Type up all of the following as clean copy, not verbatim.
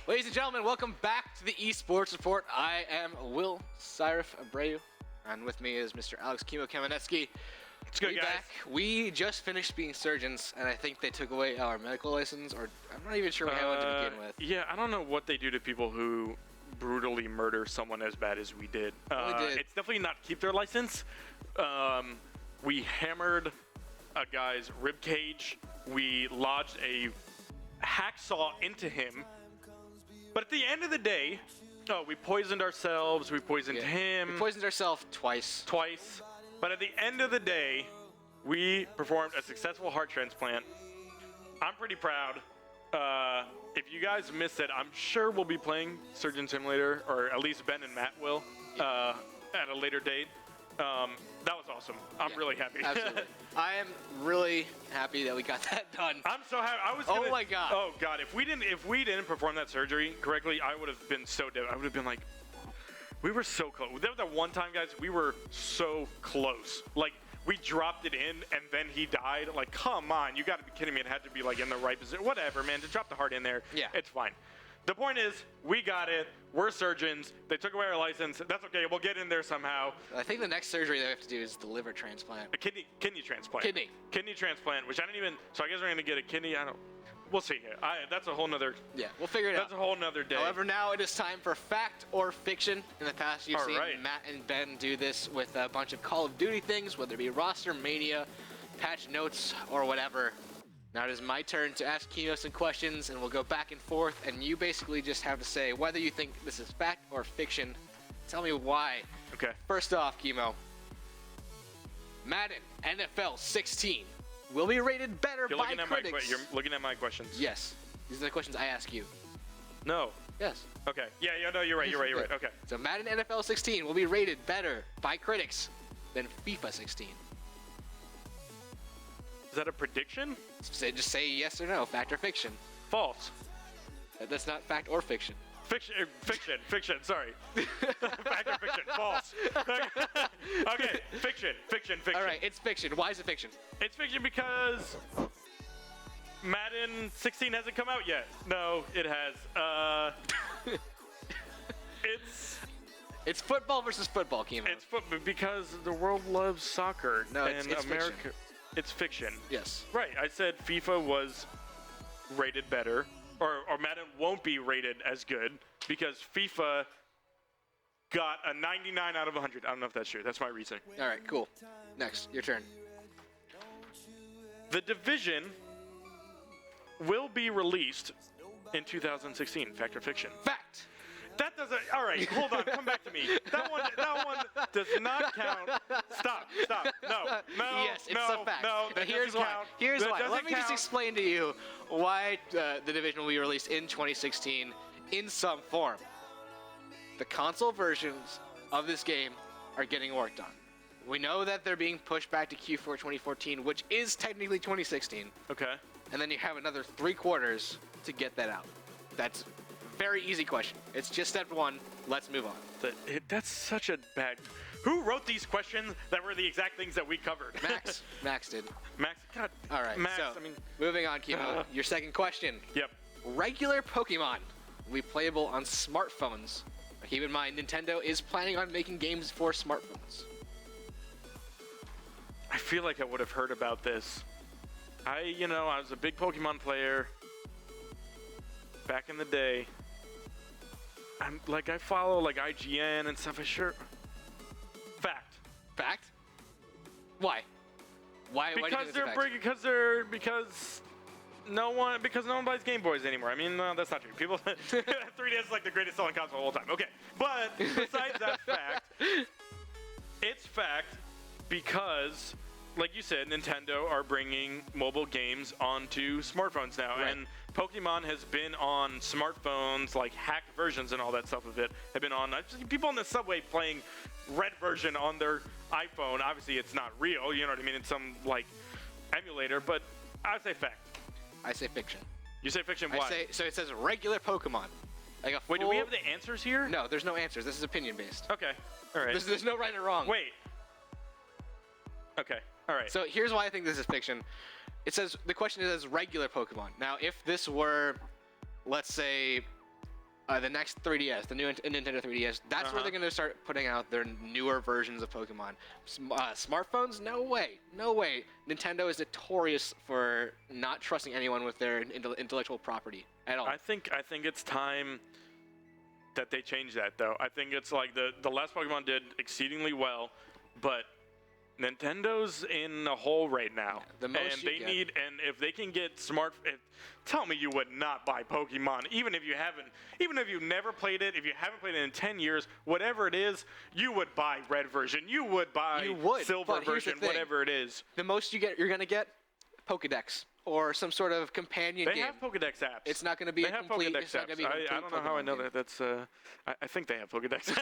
Ladies and gentlemen, welcome back to the eSports Report. I am Will Cyrif Abreu, and with me is Mr. Alex Kimo Kamenetsky. It's good, guys. Back. We just finished being surgeons, and I think they took away our medical license, or I'm not even sure what I want to begin with. Yeah, I don't know what they do to people who brutally murder someone as bad as we did. It's definitely not keep their license. We hammered a guy's rib cage. We lodged a hacksaw into him. But at the end of the day, we poisoned ourselves. We poisoned him. We poisoned ourselves twice. But at the end of the day, we performed a successful heart transplant. I'm pretty proud. If you guys missed it, I'm sure we'll be playing Surgeon Simulator, or at least Ben and Matt will, at a later date. That was awesome. I'm really happy. Absolutely. I am really happy that we got that done. I'm so happy. Oh my god. Oh god. If we didn't perform that surgery correctly, I would have been so dead. I would have been like, we were so close. There was that one time, guys, we were so close. Like, we dropped it in and then he died. Like, come on, you got to be kidding me. It had to be like in the right position. Whatever, man. Just drop the heart in there. Yeah. It's fine. The point is, we got it. We're surgeons. They took away our license. That's okay. We'll get in there somehow. I think the next surgery that we have to do is the liver transplant. A kidney transplant. Kidney transplant, which I didn't even. So I guess we're gonna get a kidney. We'll see. That's a whole nother. Yeah, we'll figure it out. That's a whole nother day. However, now it is time for fact or fiction. In the past, you've seen Matt and Ben do this with a bunch of Call of Duty things, whether it be roster mania, patch notes, or whatever. Now it is my turn to ask Kimo some questions, and we'll go back and forth, and you basically just have to say whether you think this is fact or fiction. Tell me why. Okay. First off, Kimo, Madden NFL 16 will be rated better by critics. You're looking at my questions. Yes. These are the questions I ask you. No. Yes. Okay. Yeah, no, you're right. Okay. So Madden NFL 16 will be rated better by critics than FIFA 16. Is that a prediction? Just say yes or no, fact or fiction. False. That's not fact or fiction. Fiction, sorry. Fact or fiction, false. Okay, fiction. All right, it's fiction. Why is it fiction? It's fiction because Madden 16 hasn't come out yet. No, it has. It's football versus football, Kimo. It's football because the world loves soccer. No, it's America. fiction. It's fiction. Yes. Right. I said FIFA was rated better, or Madden won't be rated as good because FIFA got a 99 out of 100. I don't know if that's true. That's my reasoning. All right, cool. Next, your turn. The Division will be released in 2016. Fact or fiction? Fact. That doesn't. All right, hold on. Come back to me. That one does not count. Stop. No. Yes, it's a fact. No, but here's why. Count. Here's why. Let me just explain to you why the Division will be released in 2016 in some form. The console versions of this game are getting worked on. We know that they're being pushed back to Q4 2014, which is technically 2016. Okay. And then you have another 3 quarters to get that out. That's very easy question. It's just step 1. Let's move on. That's such a bad. Who wrote these questions that were the exact things that we covered? Max did. Max, God. All right. Max, So, moving on, Kimo. Your second question. Yep. Regular Pokemon will be playable on smartphones. But keep in mind, Nintendo is planning on making games for smartphones. I feel like I would have heard about this. I was a big Pokemon player back in the day. I follow IGN and stuff. Fact. Fact? Why? Why? Because no one buys Game Boys anymore. I mean, no, that's not true. People 3DS is like the greatest selling console of all time. Okay, but besides that fact, it's fact because, like you said, Nintendo are bringing mobile games onto smartphones now, and Pokemon has been on smartphones, like hacked versions and all that stuff of it have been on. I've seen people on the subway playing red version on their iPhone. Obviously, it's not real, you know what I mean? It's some emulator, but I say fact. I say fiction. You say fiction? Why? So it says regular Pokemon. Wait, do we have the answers here? No, there's no answers. This is opinion based. Okay, all right. There's no right or wrong. Wait. Okay, all right. So here's why I think this is fiction. It says, the question is regular Pokemon. Now, if this were, let's say, The next 3DS, the new Nintendo 3DS, that's where they're going to start putting out their newer versions of Pokemon. Smartphones? No way. No way. Nintendo is notorious for not trusting anyone with their intellectual property at all. I think it's time that they change that, though. I think it's like the last Pokemon did exceedingly well, but Nintendo's in a hole right now. The most and if they can get tell me you would not buy Pokemon, even if you've never played it, if you haven't played it in 10 years, whatever it is, you would buy red version, you would buy silver version, whatever it is. The most you're gonna get Pokedex or some sort of companion game. They have Pokedex apps. It's not going to be Pokedex apps. I don't know how I know that. That's I think they have Pokedex.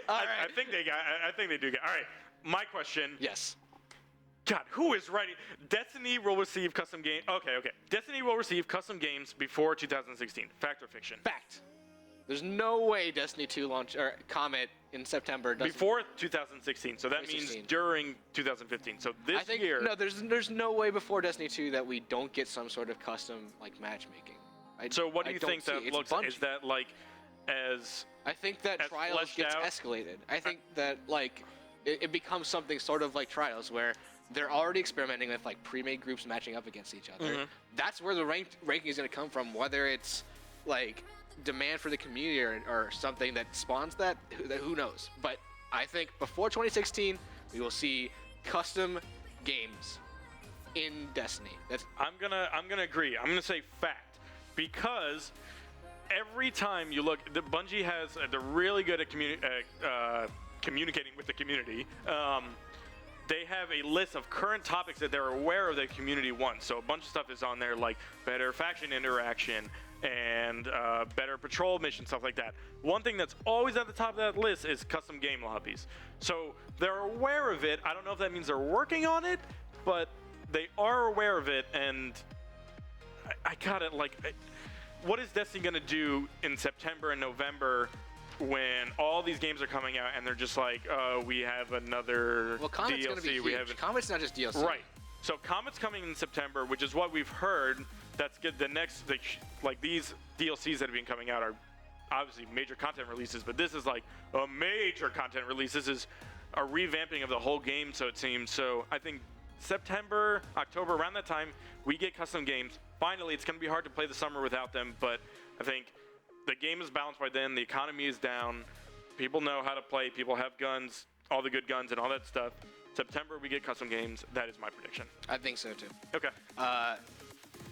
All right. I think they do. All right. My question. Yes. God, who is writing? Destiny will receive custom game. Okay. Destiny will receive custom games before 2016. Fact or fiction? Fact. There's no way Destiny 2 launch or Comet in September doesn't. Before 2016, so that means during 2015. So this year. No, there's no way before Destiny 2 that we don't get some sort of custom like matchmaking. So what do you think that looks? Is that like as? I think that Trials gets escalated. I think that like it becomes something sort of like Trials where they're already experimenting with like pre-made groups matching up against each other. That's where the ranking is going to come from, whether it's like demand for the community or something that spawns that, who knows. But I think before 2016 we will see custom games in Destiny. I'm gonna agree. I'm gonna say fact, because every time you look, the Bungie has they're really good at communicating with the community. They have a list of current topics that they're aware of that the community wants. So a bunch of stuff is on there, like better faction interaction and better patrol mission, stuff like that. One thing that's always at the top of that list is custom game lobbies. So they're aware of it. I don't know if that means they're working on it, but they are aware of it. And I got it. Like, what is Destiny gonna do in September and November when all these games are coming out and they're just like, we have another Comet's DLC. Gonna be huge. Comet's not just DLC. Right. So Comet's coming in September, which is what we've heard. That's good. The next, like these DLCs that have been coming out are obviously major content releases, but this is like a major content release. This is a revamping of the whole game, so it seems. So I think September, October, around that time, we get custom games. Finally, it's going to be hard to play the summer without them, but I think the game is balanced by then. The economy is down. People know how to play. People have guns, all the good guns and all that stuff. September, we get custom games. That is my prediction. I think so, too. Okay.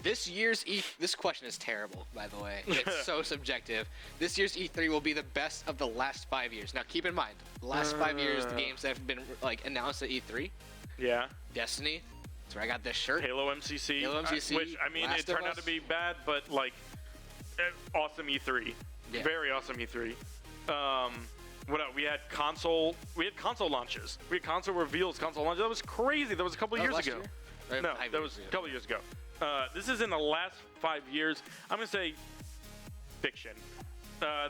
This year's this question is terrible, by the way. It's so subjective. This year's E3 will be the best of the last 5 years. Now, keep in mind, the last 5 years, the games that have been like announced at E3. Yeah. Destiny. That's where I got this shirt. Halo MCC. Which, I mean, it turned out to be bad, but like, awesome E3. Yeah. Very awesome E3. What else? We had console launches. We had console reveals, console launches. That was crazy. That was a couple of years ago. No, that was a couple of years ago. This is in the last 5 years. I'm going to say fiction.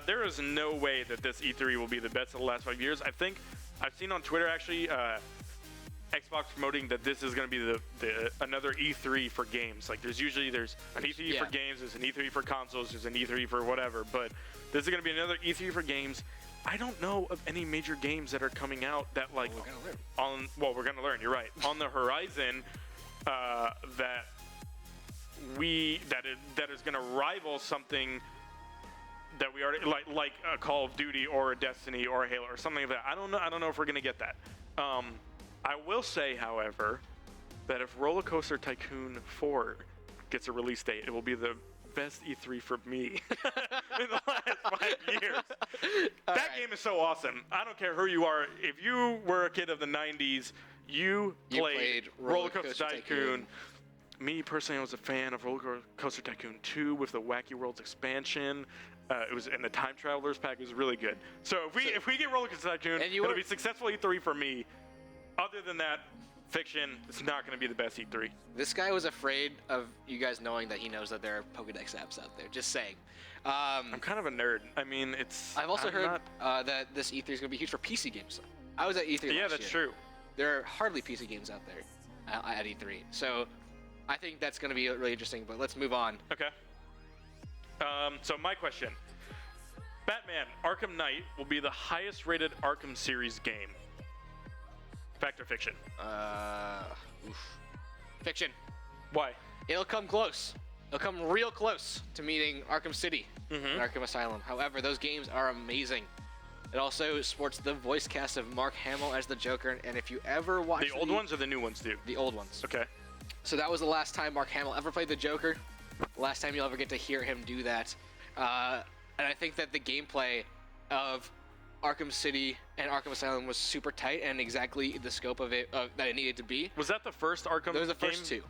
There is no way that this E3 will be the best of the last 5 years. I think I've seen on Twitter actually Xbox promoting that this is going to be the another E3 for games. Like there's an E3 for games, there's an E3 for consoles, there's an E3 for whatever. But this is going to be another E3 for games. I don't know of any major games that are coming out that like we're going to learn. You're right. On the horizon that is going to rival something that we already like a Call of Duty or a Destiny or a Halo or something like that. I don't know if we're going to get that. I will say, however, that if Roller Coaster Tycoon 4 gets a release date, it will be the best E3 for me in the last 5 years. That game is so awesome. I don't care who you are. If you were a kid of the 90s, you played Roller Coaster Tycoon. Me, personally, I was a fan of Roller Coaster Tycoon 2 with the Wacky Worlds expansion. It was in the Time Travelers pack. It was really good. So if we get Roller Coaster Tycoon, it'll be successful E3 for me. Other than that, fiction, it's not going to be the best E3. This guy was afraid of you guys knowing that he knows that there are Pokedex apps out there. Just saying. I'm kind of a nerd. I mean, I've also heard that this E3 is going to be huge for PC games. I was at E3 last year. Yeah, that's true. There are hardly PC games out there at E3. So I think that's going to be really interesting, but let's move on. Okay. So my question. Batman Arkham Knight will be the highest rated Arkham series game. Fact or fiction? Fiction. Why? It'll come close. It'll come real close to meeting Arkham City and Arkham Asylum. However, those games are amazing. It also sports the voice cast of Mark Hamill as the Joker, and if you ever watch the old ones or the new ones, dude? The old ones. Okay. So that was the last time Mark Hamill ever played the Joker. Last time you'll ever get to hear him do that. And I think that the gameplay of Arkham City and Arkham Asylum was super tight and exactly the scope of it that it needed to be. Was that the first Arkham? Those were the first two.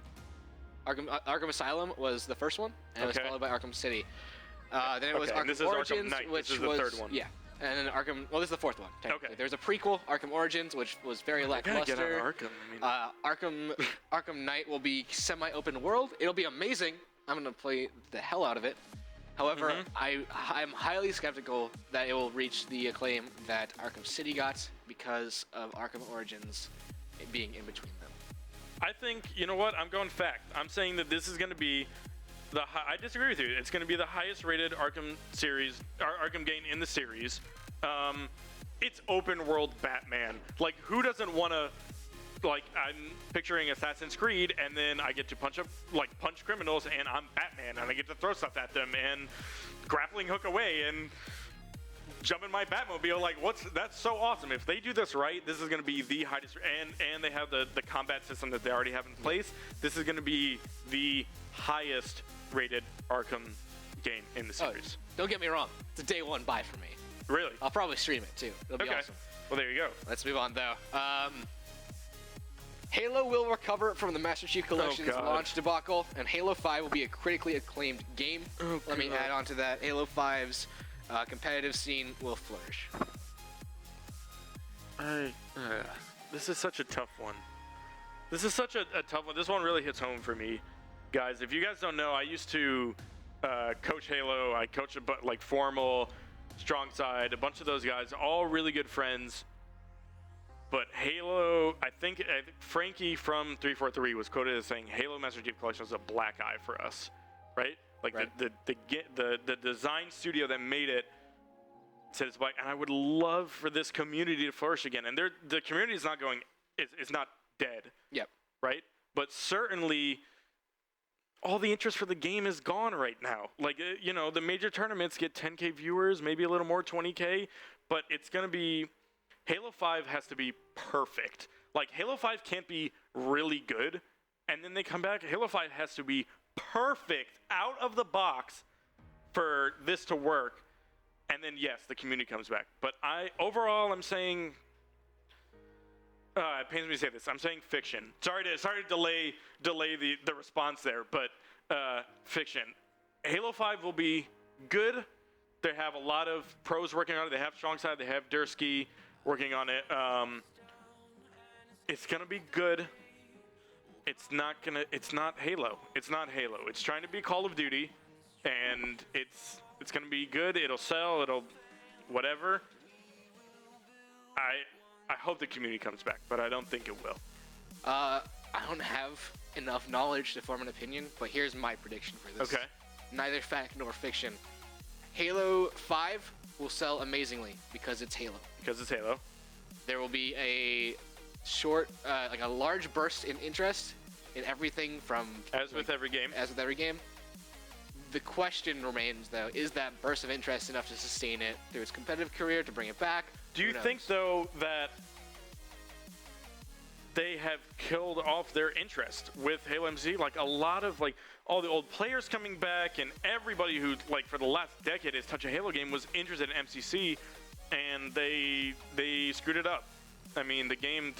Arkham Asylum was the first one, and it was followed by Arkham City. Then it was Arkham Origins, which was the third one. Yeah. And then Arkham. Well, this is the fourth one. Okay. There's a prequel, Arkham Origins, which was very lackluster. Get on Arkham. Arkham Knight will be semi-open world. It'll be amazing. I'm gonna play the hell out of it. However, I'm highly skeptical that it will reach the acclaim that Arkham City got because of Arkham Origins being in between them. I think, you know what? I'm going fact. I'm saying that this is going to be I disagree with you. It's going to be the highest rated Arkham game in the series. It's open world Batman. Like, who doesn't want to, like, I'm picturing Assassin's Creed, and then I get to punch criminals, and I'm Batman, and I get to throw stuff at them, and grappling hook away, and jump in my Batmobile. Like, that's so awesome. If they do this right, this is going to be the highest, and they have the combat system that they already have in place. This is going to be the highest rated Arkham game in the series. Don't get me wrong. It's a day one buy for me. Really? I'll probably stream it too. It'll be awesome. Well, there you go. Let's move on though. Halo will recover from the Master Chief Collection's launch debacle, and Halo 5 will be a critically acclaimed game. Let me add on to that. Halo 5's competitive scene will flourish. This is such a tough one. This is such a tough one. This one really hits home for me. Guys, if you guys don't know, I used to coach Halo. I coach like Formal, Strong Side, a bunch of those guys, all really good friends. But Halo, I think Frankie from 343 was quoted as saying Halo Master Chief Collection was a black eye for us, right? Like the design studio that made it said it's black, and I would love for this community to flourish again. And the community is not going, it's not dead. Yep. Right? But certainly all the interest for the game is gone right now. Like, you know, the major tournaments get 10K viewers, maybe a little more, 20K, but it's going to be, Halo 5 has to be perfect. Like, Halo 5 can't be really good, and then they come back. Halo 5 has to be perfect out of the box for this to work, and then, yes, the community comes back. But overall, I'm saying, it pains me to say this, I'm saying fiction. Sorry to delay the response there, but fiction. Halo 5 will be good. They have a lot of pros working on it. They have Strong Side. They have Dursky working on it. It's gonna be good. It's not Halo. It's not Halo. It's trying to be Call of Duty, and it's gonna be good. It'll sell. It'll whatever. I hope the community comes back, but I don't think it will. I don't have enough knowledge to form an opinion, but here's my prediction for this. Okay. Neither fact nor fiction. Halo 5 will sell amazingly because it's Halo. Because it's Halo. There will be a short, like a large burst in interest in everything from... As with every game. As with every game. The question remains, though, is that burst of interest enough to sustain it through its competitive career, to bring it back? Do you think, though, that they have killed off their interest with Halo MC? Like, a lot of, like, all the old players coming back, and everybody who, like, for the last decade has touched a Halo game was interested in MCC, and they screwed it up. I mean, the game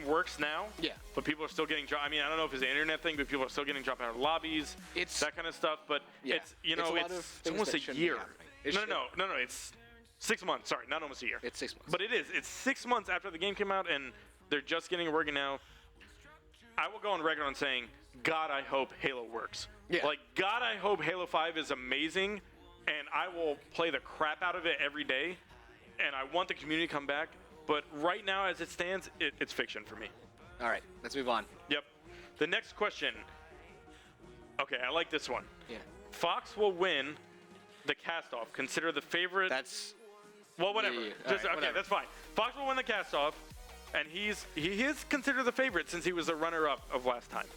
works now. Yeah. But people are still getting dropped. I mean, I don't know if it's an internet thing, but people are still getting dropped out of lobbies. It's that kind of stuff. But it's it's almost a year. No. It's 6 months. Sorry, not almost a year. It's 6 months. But it is. It's 6 months after the game came out, and they're just getting it working now. I will go on record on saying, God, I hope Halo works. Yeah. Like, God, I hope Halo 5 is amazing, and I will play the crap out of it every day, and I want the community to come back. But right now, as it stands, it's fiction for me. All right, let's move on. Yep. The next question. Okay, I like this one. Yeah. Fox will win the cast-off, consider the favorite. That's well, whatever. Yeah. Just Right, okay, whatever. that's fine. Fox will win the cast-off, and he is considered the favorite since he was the runner-up of last time.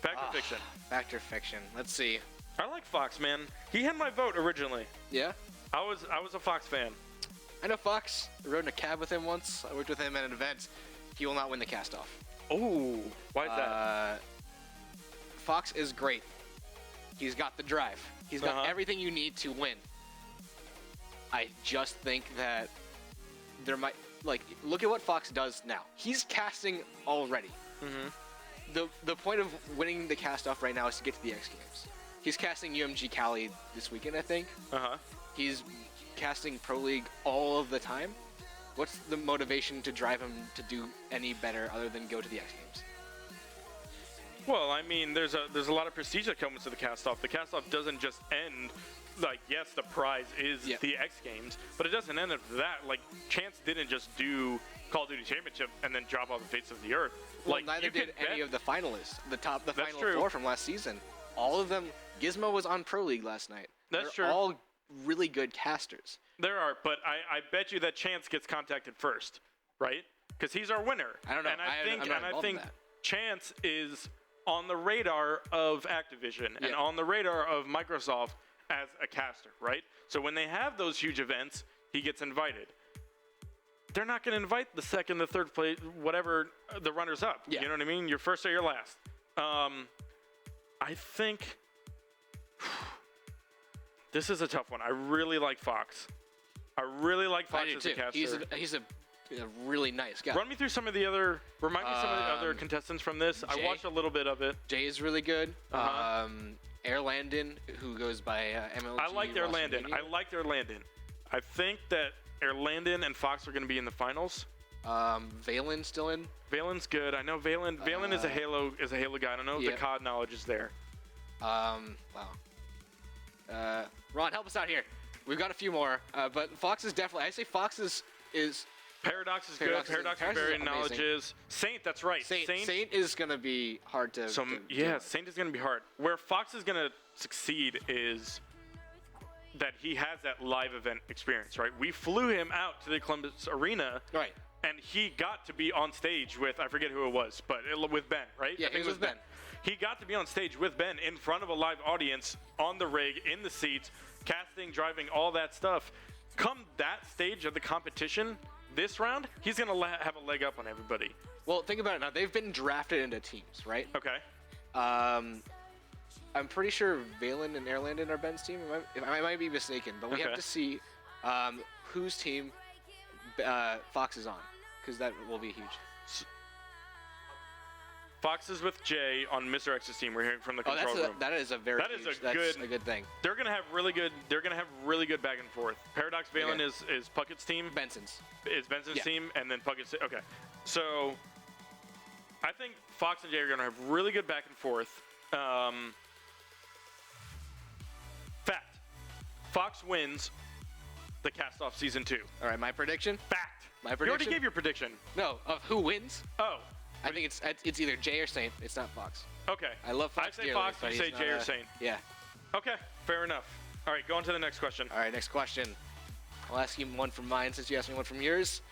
Fact or fiction? Fact or fiction? Let's see. I like Fox, man. He had my vote originally. Yeah. I was a Fox fan. I know Fox. I rode in a cab with him once. I worked with him at an event. He will not win the cast-off. Oh, why is that? Fox is great. He's got the drive. He's got everything you need to win. I just think that there might, look at what Fox does now. He's casting already. The point of winning the cast-off right now is to get to the X Games. He's casting UMG Cali this weekend, I think. He's casting Pro League all of the time. What's the motivation to drive him to do any better other than go to the X Games? Well, I mean, there's a lot of prestige that comes to the cast-off. The cast-off doesn't just end, yes, the prize is the X Games, but it doesn't end at that. Chance didn't just do Call of Duty Championship and then drop off the face of the earth. Well, neither did any of the finalists, the final four from last season. All of them, Gizmo was on Pro League last night. That's true. They're all really good casters. There are, but I bet you that Chance gets contacted first, right? Because he's our winner. I don't know. And I think that. Chance is on the radar of Activision and on the radar of Microsoft as a caster, right? So when they have those huge events, he gets invited. They're not going to invite the second, the third place, whatever, the runners up. Yeah. You know what I mean? Your first or your last. I think this is a tough one. I really like Fox. I really like Fox as a caster. He's a really nice guy. Run me through some of the other. Remind me some of the other contestants from this. Jay. I watched a little bit of it. Jay is really good. Air Landon, who goes by MLG. I liked Air Landon. I think that Air Landon and Fox are going to be in the finals. Valen's still in. Valen's good. I know Valen. Valen is a Halo guy. I don't know if the COD knowledge is there. Wow. Ron, help us out here. We've got a few more, but Fox is definitely. I say Fox is Paradox is good. Paradox is very knowledgeable. Saint, that's right. Saint is going to be hard to. Saint is going to be hard. Where Fox is going to succeed is that he has that live event experience, right? We flew him out to the Columbus Arena, right? And he got to be on stage with, I forget who it was, but with Ben, right? Yeah, I think it was Ben. He got to be on stage with Ben in front of a live audience, on the rig, in the seats, casting, driving, all that stuff. Come that stage of the competition, this round, he's going to have a leg up on everybody. Well, think about it now. They've been drafted into teams, right? Okay. I'm pretty sure Valen and Air Landon are Ben's team. I might be mistaken, but we have to see whose team Fox is on, because that will be huge. Fox is with Jay on Mr. X's team. We're hearing from the control room. That is a good thing. They're gonna have really good back and forth. Paradox Valen is Puckett's team. Benson's. Is Benson's team, and then Puckett's. Okay, so I think Fox and Jay are gonna have really good back and forth. Fact: Fox wins the cast-off season 2. All right, my prediction. Fact. My prediction. You already gave your prediction. No, of who wins? Oh. I think it's either Jay or Saint. It's not Fox. Okay. I love Fox. I say Fox, you say Jay or Saint. Yeah. Okay, fair enough. All right, go on to the next question. All right, next question. I'll ask you one from mine since you asked me one from yours.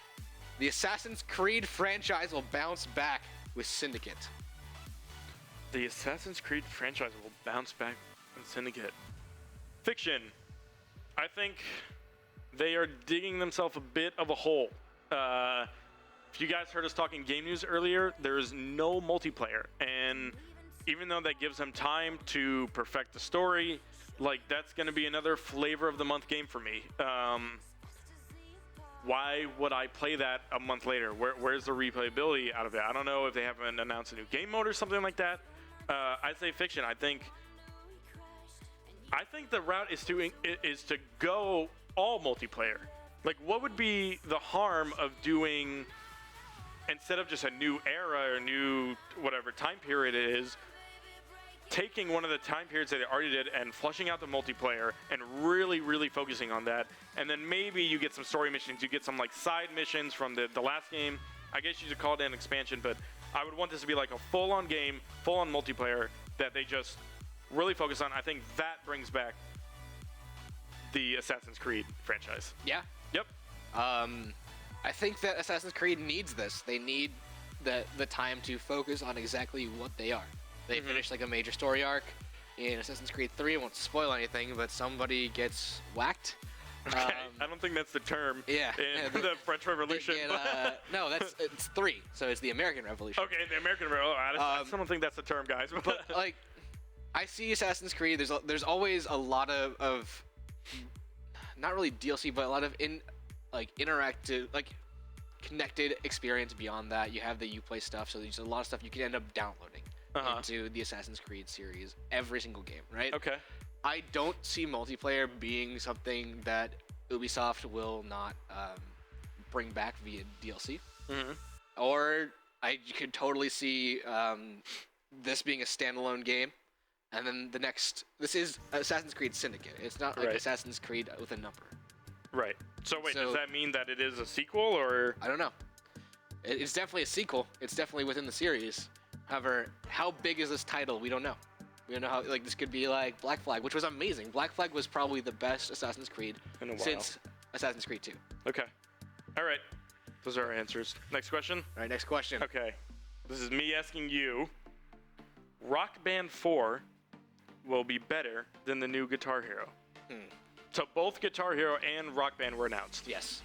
The Assassin's Creed franchise will bounce back with Syndicate. The Assassin's Creed franchise will bounce back with Syndicate. Fiction. I think they are digging themselves a bit of a hole. If you guys heard us talking game news earlier, there is no multiplayer. And even though that gives them time to perfect the story, that's going to be another flavor of the month game for me. Why would I play that a month later? Where's the replayability out of it? I don't know if they haven't announced a new game mode or something like that. I'd say Fiction. I think the route is to go all multiplayer. What would be the harm of doing, instead of just a new era or new whatever time period it is, taking one of the time periods that they already did and flushing out the multiplayer and really, really focusing on that. And then maybe you get some story missions, you get some side missions from the last game. I guess you should call it an expansion, but I would want this to be a full-on game, full-on multiplayer that they just really focus on. I think that brings back the Assassin's Creed franchise. Yeah. Yep. I think that Assassin's Creed needs this. They need the time to focus on exactly what they are. They finished like a major story arc in Assassin's Creed 3. I won't spoil anything, but somebody gets whacked. Okay, I don't think that's the term. Yeah. In the French Revolution. No, it's 3, so it's the American Revolution. Okay, the American Revolution. I don't think that's the term, guys. But like, I see Assassin's Creed. There's always a lot of not really DLC, but a lot of interactive, like connected experience beyond that. You have the Uplay stuff, so there's a lot of stuff you can end up downloading into the Assassin's Creed series every single game, right? Okay. I don't see multiplayer being something that Ubisoft will not bring back via DLC. Or I could totally see this being a standalone game, and then this is Assassin's Creed Syndicate. It's not like Assassin's Creed with a number. Right. So wait, does that mean that it is a sequel, or? I don't know. It's definitely a sequel. It's definitely within the series. However, how big is this title? We don't know. We don't know how, like, this could be like Black Flag, which was amazing. Black Flag was probably the best Assassin's Creed since Assassin's Creed 2. Okay. All right. Those are our answers. Next question? All right, next question. Okay. This is me asking you. Rock Band 4 will be better than the new Guitar Hero. So both Guitar Hero and Rock Band were announced. Yes.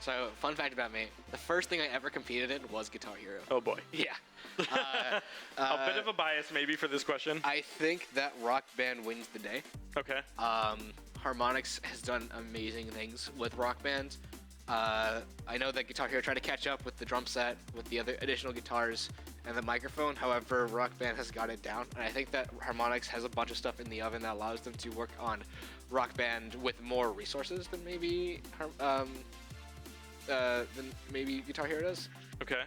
So, fun fact about me, the first thing I ever competed in was Guitar Hero. Oh boy. Yeah. A bit of a bias maybe for this question. I think that Rock Band wins the day. Okay. Harmonix has done amazing things with Rock Band. I know that Guitar Hero tried to catch up with the drum set, with the other additional guitars, and the microphone. However, Rock Band has got it down, and I think that Harmonix has a bunch of stuff in the oven that allows them to work on Rock Band with more resources than maybe Guitar Hero does. Okay.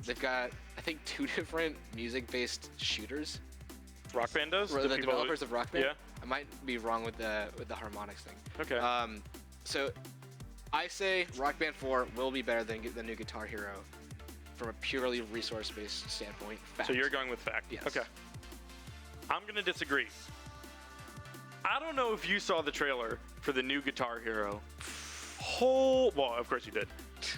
They've got, I think, 2 different music-based shooters. Rock Band does? The developers of Rock Band. Yeah. I might be wrong with the Harmonix thing. Okay. So I say Rock Band 4 will be better than the new Guitar Hero from a purely resource-based standpoint. Fact. So you're going with fact. Yes. Okay. I'm going to disagree. I don't know if you saw the trailer for the new Guitar Hero. Well, of course you did.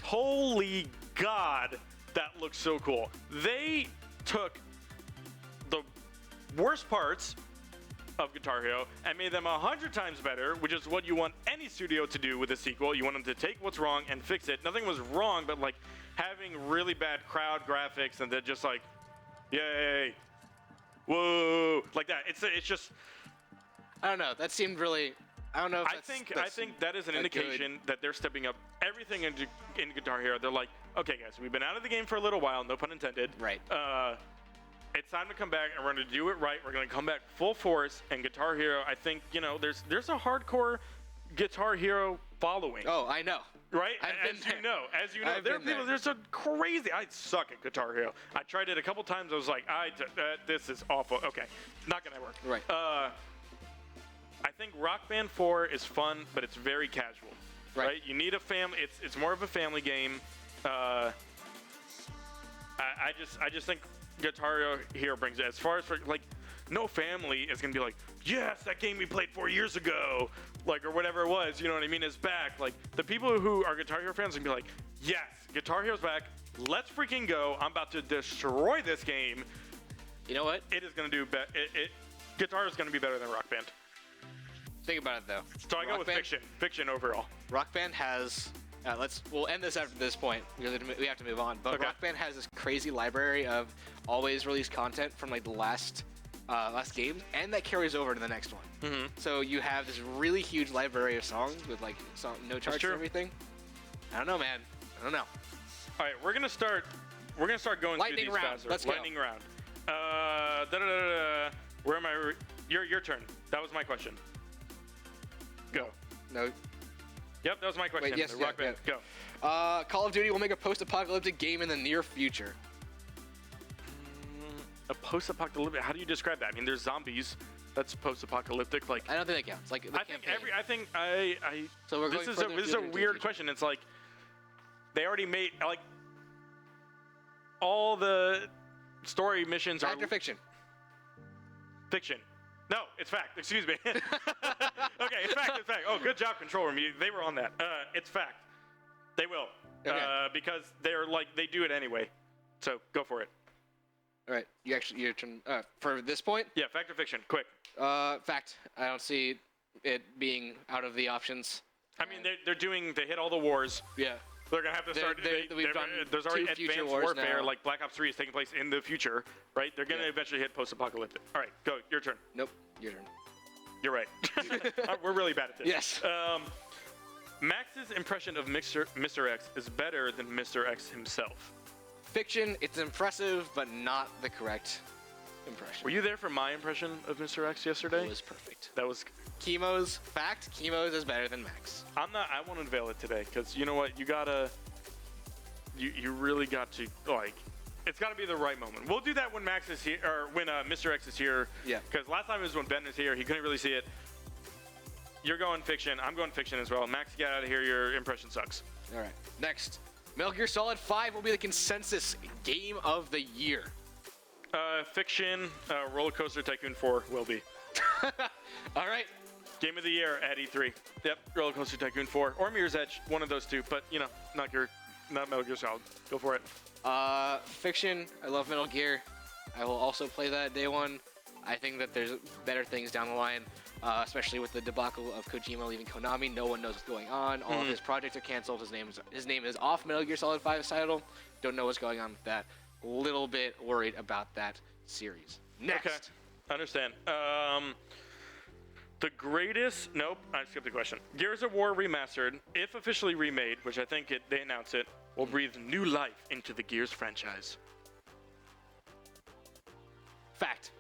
Holy God, that looks so cool. They took the worst parts of Guitar Hero and made them 100 times better, which is what you want any studio to do with a sequel. You want them to take what's wrong and fix it. Nothing was wrong, but like having really bad crowd graphics and then just like, yay, whoa, like that. It's just. I don't know. That seemed really. I don't know. If I think that is an indication that they're stepping up everything in Guitar Hero. They're like, okay, guys, we've been out of the game for a little while, no pun intended. Right. It's time to come back, and we're going to do it right. We're going to come back full force. And Guitar Hero, I think, there's a hardcore Guitar Hero following. Oh, I know. Right? As you know, there are people. There's a crazy. I suck at Guitar Hero. I tried it a couple times. I was like, this is awful. Okay, not gonna work. Right. I think Rock Band 4 is fun, but it's very casual. Right. You need a family. It's more of a family game. I just think Guitar Hero brings it. As far as for like, no family is gonna be like, yes, that game we played 4 years ago, like, or whatever it was. You know what I mean? Is back. Like the people who are Guitar Hero fans are gonna be like, yes, Guitar Hero's back. Let's freaking go. I'm about to destroy this game. You know what? It is gonna do better. Guitar is gonna be better than Rock Band. Think about it though. So I go with fiction. Fiction overall. Rock Band has. We'll end this after this point because we have to move on. But Rock Band has this crazy library of always released content from like the last games, and that carries over to the next one. Mm-hmm. So you have this really huge library of songs with like no charts and everything. I don't know, man. I don't know. All right, we're gonna start going Lightning through these round. faster. Let's Lightning go. round. Where am I? Your turn. That was my question. Go. No. Yep, that was my question. Wait, yes, Rock Band. Go. Call of Duty will make a post-apocalyptic game in the near future. A post-apocalyptic. How do you describe that? I mean, there's zombies. That's post-apocalyptic. Like I don't think that counts. Like the campaign. So we're going. This is a weird question. It's like they already made like all the story missions Fact or fiction? Fiction. No, it's fact. Excuse me. Okay, it's fact. It's fact. Oh, good job, control room. They were on that. It's fact. They will. Okay. Because they're like they do it anyway. So go for it. All right. Your turn. For this point. Yeah, fact or fiction? Quick. Fact. I don't see it being out of the options. I mean, they hit all the wars. Yeah. They're gonna have to start. There's already advanced warfare, like Black Ops 3 is taking place in the future, right? They're gonna eventually hit post-apocalyptic. All right, go. Your turn. Nope. Your turn. You're right. We're really bad at this. Yes. Max's impression of Mr. X is better than Mr. X himself. Fiction. It's impressive, but not the correct impression. Were you there for my impression of Mr. X yesterday? It was perfect. That was. Chemo's fact. Chemo's is better than Max. I'm not. I won't unveil it today because you know what? You gotta. You really got to like. It's got to be the right moment. We'll do that when Max is here, or when Mr. X is here. Yeah. Because last time it was when Ben was here. He couldn't really see it. You're going fiction. I'm going fiction as well. Max, get out of here. Your impression sucks. All right. Next, Metal Gear Solid 5 will be the consensus game of the year. Fiction. Roller Coaster Tycoon 4 will be. All right. Game of the year at E3. Yep. Roller Coaster Tycoon 4 or Mirror's Edge. One of those two. But you know, not Metal Gear Solid. Go for it. Fiction. I love Metal Gear. I will also play that day one. I think that there's better things down the line, especially with the debacle of Kojima leaving Konami. No one knows what's going on. All of his projects are canceled. His name is off Metal Gear Solid 5's title. Don't know what's going on with that. Little bit worried about that series. Next. Okay. Understand. The greatest... Nope, I skipped the question. Gears of War Remastered, if officially remade, which I think they announced it, will breathe new life into the Gears franchise. Fact.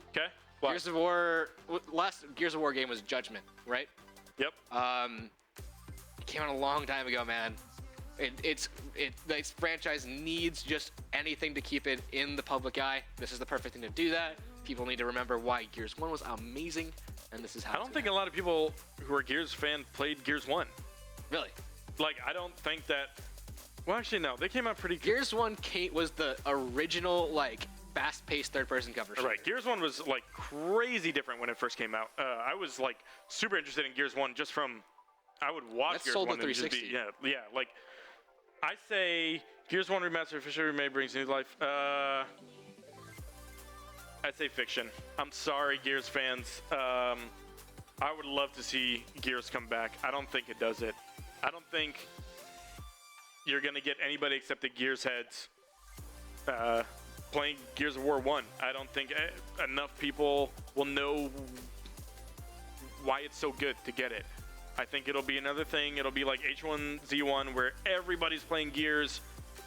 Okay. Gears of War... Last Gears of War game was Judgment, right? Yep. It came out a long time ago, man. This franchise needs just anything to keep it in the public eye. This is the perfect thing to do that. People need to remember why Gears 1 was amazing, and this is how I don't think a lot of people who are Gears fans played Gears 1. Really? Like, I don't think that... Well, actually, no. They came out pretty... Gears 1 was the original, like, fast-paced third-person cover shooter. Right. Gears 1 was, like, crazy different when it first came out. I was, like, super interested in Gears 1 just from... I would watch Gears 1 and just be... Yeah, like... I say Gears 1 Remastered officially remade brings new life. I'd say fiction. I'm sorry, Gears fans. I would love to see Gears come back. I don't think it does it. I don't think you're going to get anybody except the Gears heads playing Gears of War 1. I don't think enough people will know why it's so good to get it. I think it'll be another thing. It'll be like H1Z1 where everybody's playing Gears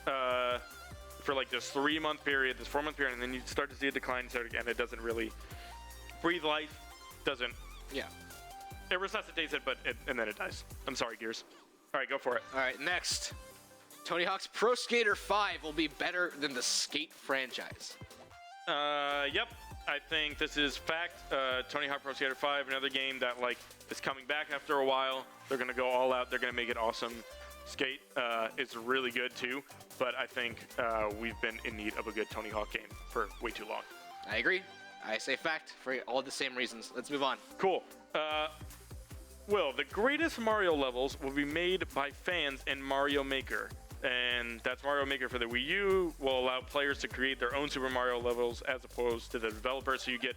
for like this 3-month period, this 4-month period, and then you start to see a decline start again. It doesn't really breathe life. Doesn't. Yeah. It resuscitates it, and then it dies. I'm sorry, Gears. All right, go for it. All right, next. Tony Hawk's Pro Skater 5 will be better than the Skate franchise. Yep. I think this is fact. Tony Hawk Pro Skater 5, another game that like is coming back after a while. They're gonna go all out. They're gonna make it awesome. Skate is really good too, but I think we've been in need of a good Tony Hawk game for way too long. I agree. I say fact for all the same reasons. Let's move on. Cool. Will, the greatest Mario levels will be made by fans in Mario Maker. And that's Mario Maker for the Wii U. Will allow players to create their own Super Mario levels as opposed to the developers. So you get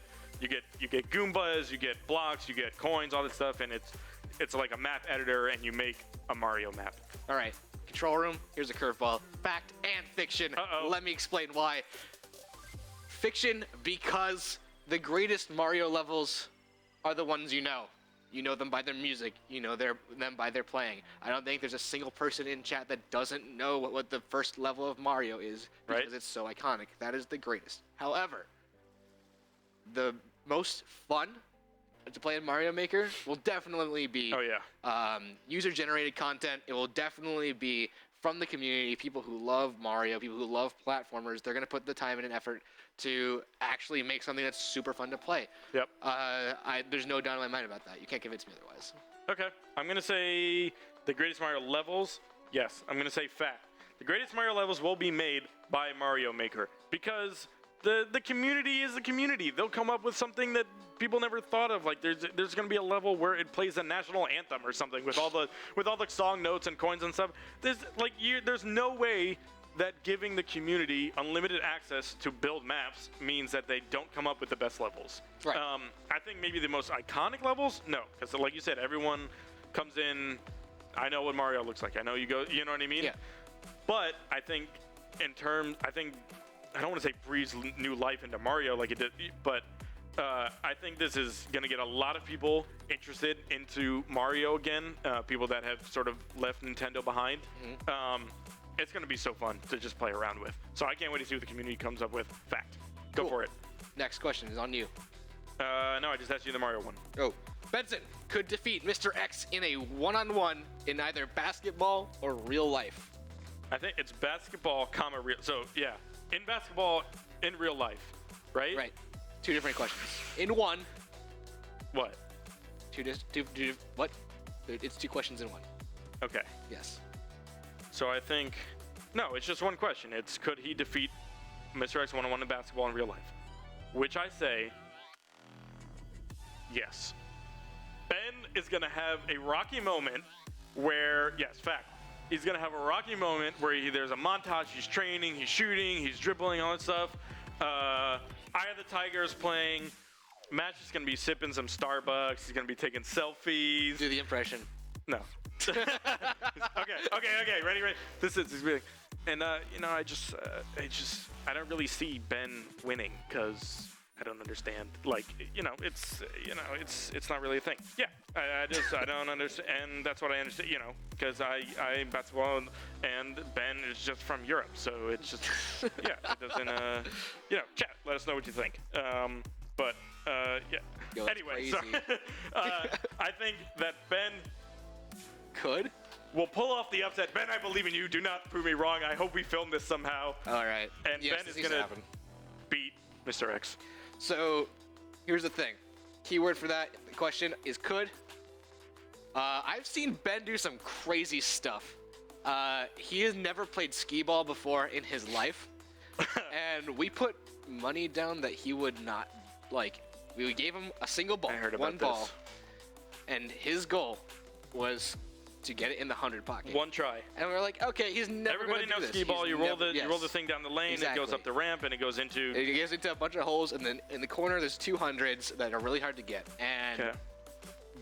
Goombas, you get blocks, you get coins, all this stuff, and it's like a map editor, and you make a Mario map. All right, control room. Here's a curveball. Fact and fiction. Let me explain why. Fiction because the greatest Mario levels are the ones you know. You know them by their music. You know them by their playing. I don't think there's a single person in chat that doesn't know what the first level of Mario is because it's so iconic. That is the greatest. However, the most fun to play in Mario Maker will definitely be user-generated content. It will definitely be from the community, people who love Mario, people who love platformers. They're going to put the time and effort to actually make something that's super fun to play. Yep. There's no doubt in my mind about that. You can't convince me otherwise. Okay. I'm going to say the greatest Mario levels. Yes, I'm going to say fact. The greatest Mario levels will be made by Mario Maker because the community is the community. They'll come up with something that people never thought of. Like there's going to be a level where it plays a national anthem or something with all the song notes and coins and stuff. There's no way that giving the community unlimited access to build maps means that they don't come up with the best levels. Right. I think maybe the most iconic levels, no, because like you said, everyone comes in. I know what Mario looks like. I know you go. You know what I mean? Yeah. But I think I don't want to say breathes new life into Mario like it did, but I think this is going to get a lot of people interested into Mario again. People that have sort of left Nintendo behind. Mm-hmm. It's going to be so fun to just play around with. So I can't wait to see what the community comes up with. Fact. Go for it. Next question is on you. No, I just asked you the Mario one. Oh. Benson could defeat Mr. X in a one-on-one in either basketball or real life. I think it's basketball, real. So, yeah. In basketball, in real life, right? Right. Two different questions. In one. What? What? It's two questions in one. Okay. Yes. So I think, no, it's just one question. It's could he defeat Mr. X one-on-one in basketball in real life? Which I say, yes. Ben is going to have a rocky moment where, yes, fact. He's going to have a rocky moment where there's a montage. He's training, he's shooting, he's dribbling, all that stuff. Eye of the Tiger is playing. Matt's just going to be sipping some Starbucks. He's going to be taking selfies. Do the impression. No. Okay. Ready. This is really, and I don't really see Ben winning because I don't understand. Like, it's not really a thing. Yeah, I don't understand, and that's what I understand. Because I basketball and Ben is just from Europe, so it's just yeah, it doesn't. Chat. Let us know what you think. Yeah. Yo, anyway, so I think that Ben could. We'll pull off the upset. Ben, I believe in you. Do not prove me wrong. I hope we film this somehow. All right. And yes, Ben is going to beat Mr. X. So, here's the thing. Keyword for that question is could. I've seen Ben do some crazy stuff. He has never played skee ball before in his life. And we put money down that he would not, we gave him a single ball. I heard about one ball. this. And his goal was to get it in the 100 pocket. One try. And we're like, okay, he's never Everybody gonna do knows this. skee ball. He's You roll the thing down the lane. Exactly. It goes up the ramp, and it goes into. It gets into a bunch of holes, and then in the corner there's 200s that are really hard to get. And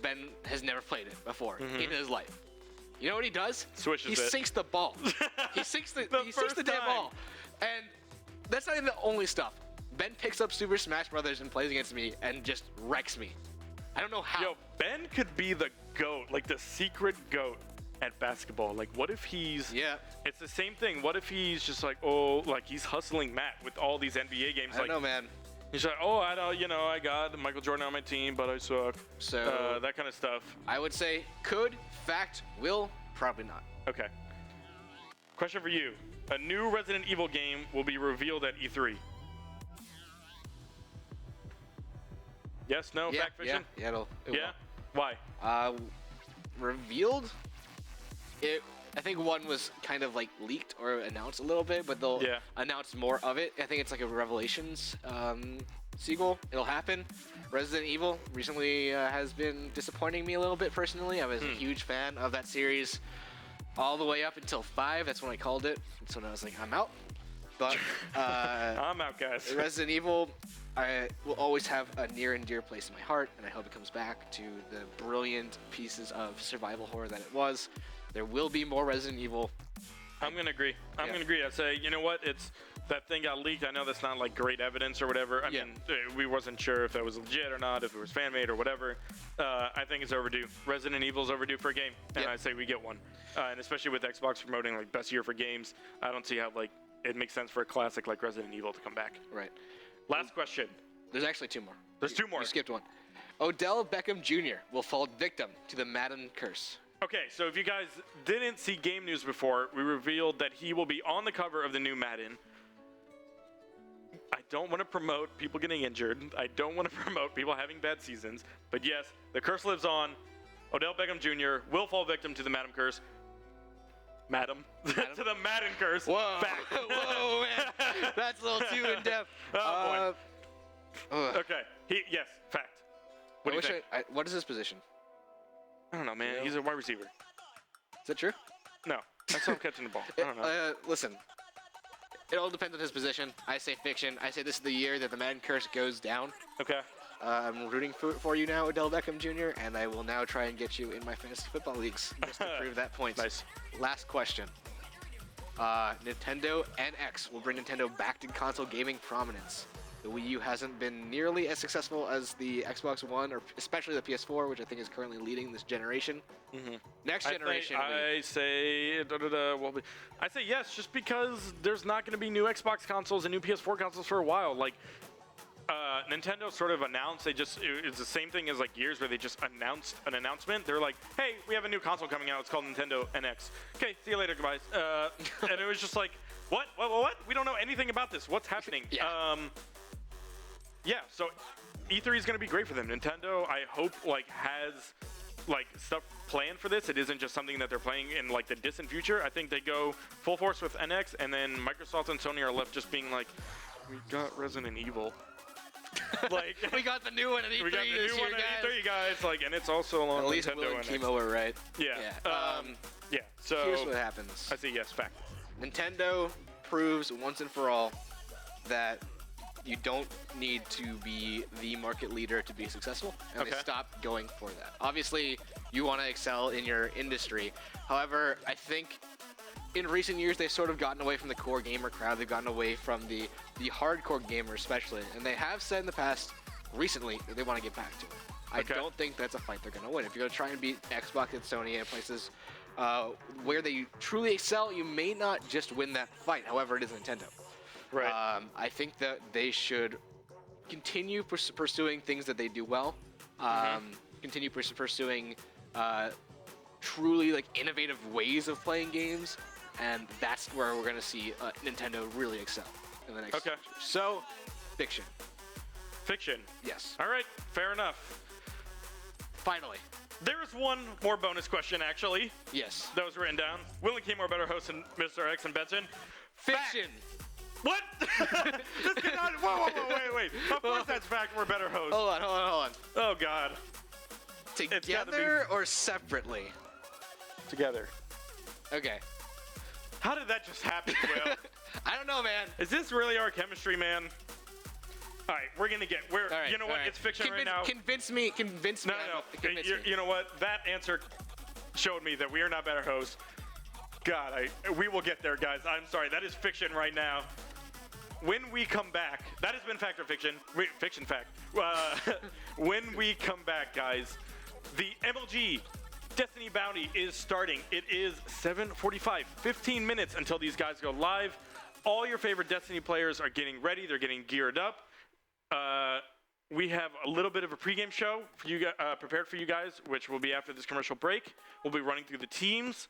Ben has never played it before in his life. You know what he does? Swishes he it. sinks the ball. He sinks the damn ball. And that's not even the only stuff. Ben picks up Super Smash Brothers and plays against me and just wrecks me. I don't know how. Yo, Ben could be the GOAT, like the secret GOAT at basketball. Like, what if he's... Yeah. It's the same thing. What if he's just he's hustling Matt with all these NBA games? I don't know, man. He's like, I got Michael Jordan on my team, but I suck. So... that kind of stuff. I would say could, fact, will, probably not. Okay. Question for you. A new Resident Evil game will be revealed at E3. Yes, no, fact, fiction? Yeah, it will. Why? Revealed? I think one was kind of leaked or announced a little bit, but they'll announce more of it. I think it's like a Revelations sequel. It'll happen. Resident Evil recently has been disappointing me a little bit personally. I was a huge fan of that series all the way up until 5. That's when I called it. That's when I was like, I'm out. But I'm out, guys. Resident Evil, I will always have a near and dear place in my heart, and I hope it comes back to the brilliant pieces of survival horror that it was. There will be more Resident Evil. I'm going to agree. I'm going to agree. I'd say, you know what? That thing got leaked. I know that's not great evidence or whatever. I mean, we wasn't sure if that was legit or not, if it was fan-made or whatever. I think it's overdue. Resident Evil's overdue for a game, and I say we get one. And especially with Xbox promoting best year for games, I don't see how it makes sense for a classic like Resident Evil to come back. Right. Last question. There's actually two more. There's two more. You skipped one. Odell Beckham Jr. will fall victim to the Madden curse. Okay, so if you guys didn't see game news before, we revealed that he will be on the cover of the new Madden. I don't want to promote people getting injured. I don't want to promote people having bad seasons. But yes, the curse lives on. Odell Beckham Jr. will fall victim to the Madden curse. Madam? To the Madden curse. Whoa. Fact. Whoa, man. That's a little too in-depth. Oh, boy. Okay. Yes, fact. What do you think? What is his position? I don't know, man. He's a wide receiver. Is that true? No, I saw him catching the ball. I don't know. Listen, it all depends on his position. I say fiction. I say this is the year that the Madden curse goes down. Okay. I'm rooting for you now, Odell Beckham Jr., and I will now try and get you in my fantasy football leagues just to prove that point. Nice. Last question. Nintendo NX will bring Nintendo back to console gaming prominence. The Wii U hasn't been nearly as successful as the Xbox One, or especially the PS4, which I think is currently leading this generation. Next generation. I say yes, just because there's not going to be new Xbox consoles and new PS4 consoles for a while. Like, Nintendo sort of announced, it's the same thing as like years where they just announced an announcement. They're like, hey, we have a new console coming out. It's called Nintendo NX. Okay, see you later, guys. And it was just like, what? We don't know anything about this. What's happening? Yeah, so E3 is going to be great for them. Nintendo, I hope, has stuff planned for this. It isn't just something that they're playing in the distant future. I think they go full force with NX, and then Microsoft and Sony are left just being like, we got Resident Evil. We got the new one at E3 we got the this new year, one at E3, guys. And it's also along at least Nintendo Will and NX. Kimo were right. Yeah. So here's what happens. I say yes, fact. Nintendo proves once and for all that you don't need to be the market leader to be successful, and they stop going for that. Obviously, you want to excel in your industry. However, I think in recent years, they've sort of gotten away from the core gamer crowd. They've gotten away from the hardcore gamer especially, and they have said in the past, recently, that they want to get back to it. I don't think that's a fight they're going to win. If you're going to try and beat Xbox and Sony at places where they truly excel, you may not just win that fight. However, it is Nintendo. Right. I think that they should continue pursuing things that they do well. Continue pursuing truly innovative ways of playing games, and that's where we're going to see Nintendo really excel in the next future. So, fiction. Fiction. Yes. All right. Fair enough. Finally. There is one more bonus question, actually. Yes. That was written down. Will and Kimo are better hosts than Mr. X and Benson. Fiction. What? This cannot. Whoa, wait. Of course that's fact. We're better hosts. Hold on. Oh, God. Together or separately? Together. Okay. How did that just happen, Will? I don't know, man. Is this really our chemistry, man? All right, we're gonna get. You know what? It's fiction right now. Convince me. No. You know what? That answer showed me that we are not better hosts. God, we will get there, guys. I'm sorry. That is fiction right now. When we come back, that has been fact or fiction. Fiction fact. When we come back, guys, the MLG Destiny Bounty is starting. It is 7:45. 15 minutes until these guys go live. All your favorite Destiny players are getting ready. They're getting geared up. We have a little bit of a pregame show for you, prepared for you guys, which will be after this commercial break. We'll be running through the teams.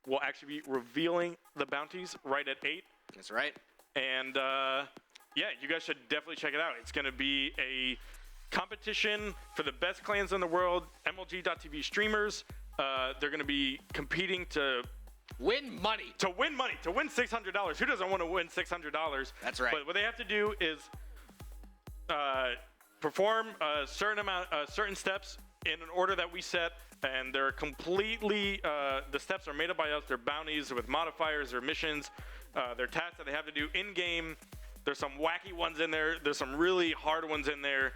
We'll actually be revealing the bounties right at 8. That's right. And, yeah, you guys should definitely check it out. It's going to be a competition for the best clans in the world, MLG.TV streamers. They're going to be competing to win money. To win $600. Who doesn't want to win $600? That's right. But what they have to do is perform a certain steps in an order that we set, and they're completely, the steps are made up by us. They're bounties with modifiers, they're missions, they're tasks that they have to do in-game. There's some wacky ones in there. There's some really hard ones in there.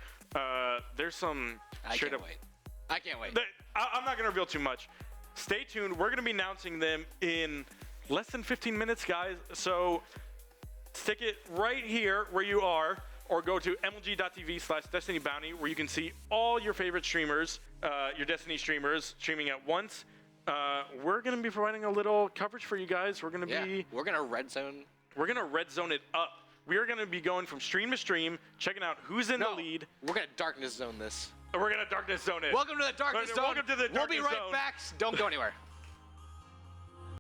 There's some... I can't wait. I'm not going to reveal too much. Stay tuned. We're going to be announcing them in less than 15 minutes, guys. So stick it right here where you are, or go to mlg.tv/Destiny Bounty, where you can see all your favorite streamers, your Destiny streamers, streaming at once. We're going to be providing a little coverage for you guys. We're going to We're going to red zone. We're going to red zone it up. We are going to be going from stream to stream, checking out who's in the lead. We're going to darkness zone this. We're going to darkness zone it. Welcome to the darkness zone. Welcome to the darkness zone. We'll be right back. Don't go anywhere.